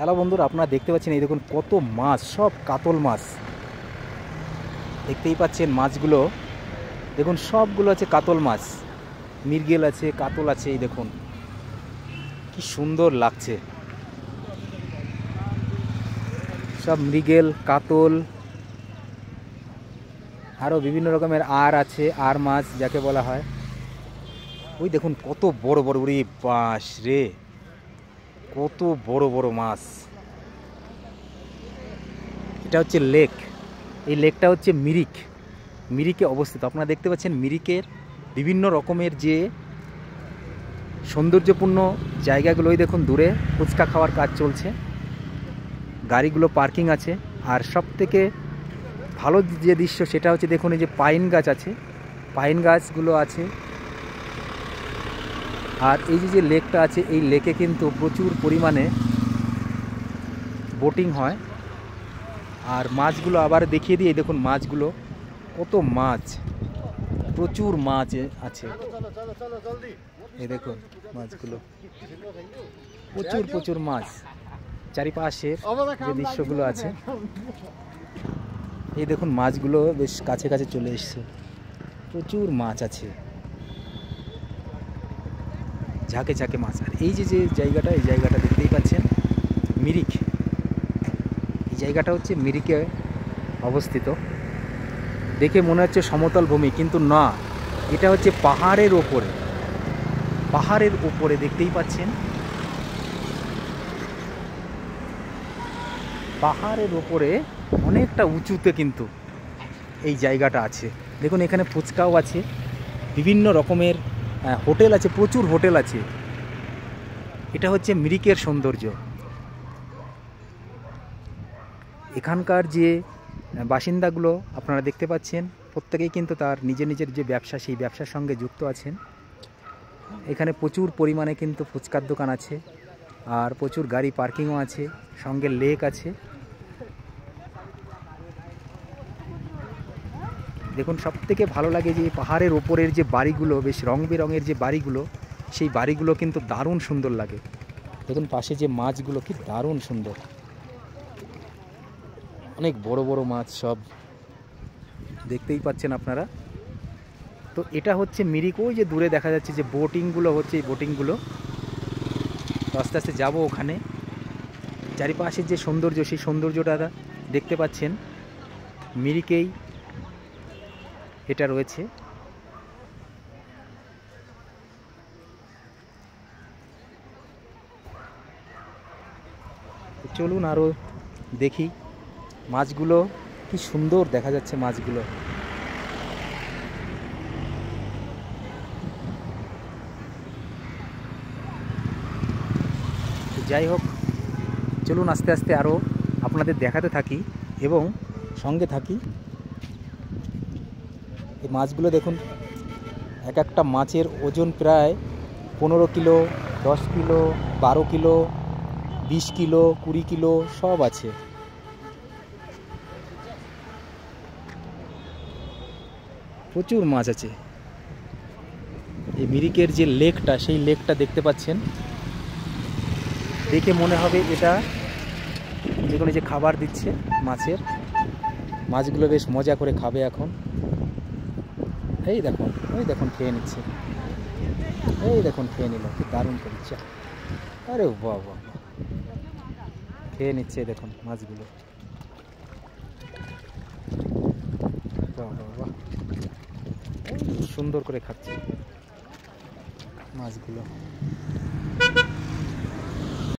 Hello বন্ধুরা, আপনারা দেখতে পাচ্ছেন এই দেখুন কত মাছ, সব কাতল মাছ। দেখতেই পাচ্ছেন মাছগুলো, দেখুন সবগুলো আছে কাতল মাছ। মৃগেল আছে, কাতল আছে, এই দেখুন কি সুন্দর লাগছে। সব মৃগেল, কাতল, আরও বিভিন্ন রকমের আর আছে, আর মাছ যাকে বলা হয়। ওই দেখুন কত বড় বড়, ওরে বাস রে, কত বড় বড় মাছ। এটা হচ্ছে লেক, এই লেকটা হচ্ছে মিরিকে অবস্থিত। আপনারা দেখতে পাচ্ছেন মিরিকের বিভিন্ন রকমের যে সৌন্দর্যপূর্ণ জায়গাগুলো। ওই দেখুন দূরে ফুচকা খাওয়ার কাজ চলছে, গাড়িগুলো পার্কিং আছে। আর সব থেকে ভালো যে দৃশ্য সেটা হচ্ছে দেখুন এই যে পাইন গাছ আছে, পাইন গাছগুলো আছে। আর এই যে লেকটা আছে, এই লেকে কিন্তু প্রচুর পরিমাণে বোটিং হয়। আর মাছগুলো আবার দেখিয়ে দিই, দেখুন মাছগুলো কত মাছ, প্রচুর মাছ আছে। এই দেখুন মাছগুলো, প্রচুর প্রচুর মাছ। চারিপাশের যে দৃশ্যগুলো আছে, এই দেখুন মাছগুলো বেশ কাছে কাছে চলে এসছে, প্রচুর মাছ আছে, ঝাঁকে ঝাঁকে মাছ। আর এই যে জায়গাটা, এই জায়গাটা দেখতেই পাচ্ছেন মিরিক, এই জায়গাটা হচ্ছে মিরিকে অবস্থিত। দেখে মনে হচ্ছে সমতল ভূমি, কিন্তু না, এটা হচ্ছে পাহাড়ের ওপরে। পাহাড়ের ওপরে দেখতেই পাচ্ছেন, পাহাড়ের ওপরে অনেকটা উঁচুতে কিন্তু এই জায়গাটা আছে। দেখুন এখানে ফুচকাও আছে, বিভিন্ন রকমের হোটেল আছে, প্রচুর হোটেল আছে। এটা হচ্ছে মিরিকের সৌন্দর্য। এখানকার যে বাসিন্দাগুলো আপনারা দেখতে পাচ্ছেন, প্রত্যেকেই কিন্তু তার নিজের নিজের যে ব্যবসা, সেই ব্যবসার সঙ্গে যুক্ত আছেন। এখানে প্রচুর পরিমাণে কিন্তু ফুচকার দোকান আছে, আর প্রচুর গাড়ি পার্কিংও আছে, সঙ্গে লেক আছে। দেখুন সবথেকে ভালো লাগে যে পাহাড়ের ওপরের যে বাড়িগুলো, বেশ রং বেরঙের যে বাড়িগুলো, সেই বাড়িগুলো কিন্তু দারুণ সুন্দর লাগে। দেখুন পাশে যে মাছগুলো কি দারুণ সুন্দর, অনেক বড় বড় মাছ, সব দেখতেই পাচ্ছেন আপনারা। তো এটা হচ্ছে মিরিক। ওই যে দূরে দেখা যাচ্ছে যে বোটিংগুলো হচ্ছে, এই বোটিংগুলো তো আস্তে আস্তে যাবো ওখানে। চারিপাশের যে সৌন্দর্য, সেই সৌন্দর্যটা দেখতে পাচ্ছেন, মিরিকেই এটা রয়েছে। চলুন আরও দেখি মাছগুলো, কি সুন্দর দেখা যাচ্ছে মাছগুলো। যাই হোক, চলুন আস্তে আস্তে আরও আপনাদের দেখাতে থাকি এবং সঙ্গে থাকি। এই মাছগুলো দেখুন, এক একটা মাছের ওজন প্রায় 15 kilo, 10 kilo, 12 kilo, 20 kilo, 20 kilo সব আছে। প্রচুর মাছ আছে। এই মিরিকের যে লেকটা, সেই লেকটা দেখতে পাচ্ছেন, দেখে মনে হবে এটা যেগুলো যে খাবার দিচ্ছে মাছের, মাছগুলো বেশ মজা করে খাবে এখন। এই দেখুন, ওই দেখুন খেয়ে নিচ্ছে, এই দেখুন খেয়ে নিল, কি দারুণ করছে। আরে বাহ বাহ, খেয়ে নিচ্ছে দেখুন মাছগুলো, বাহ বাহ বাহ, সুন্দর করে খাচ্ছে মাছগুলো।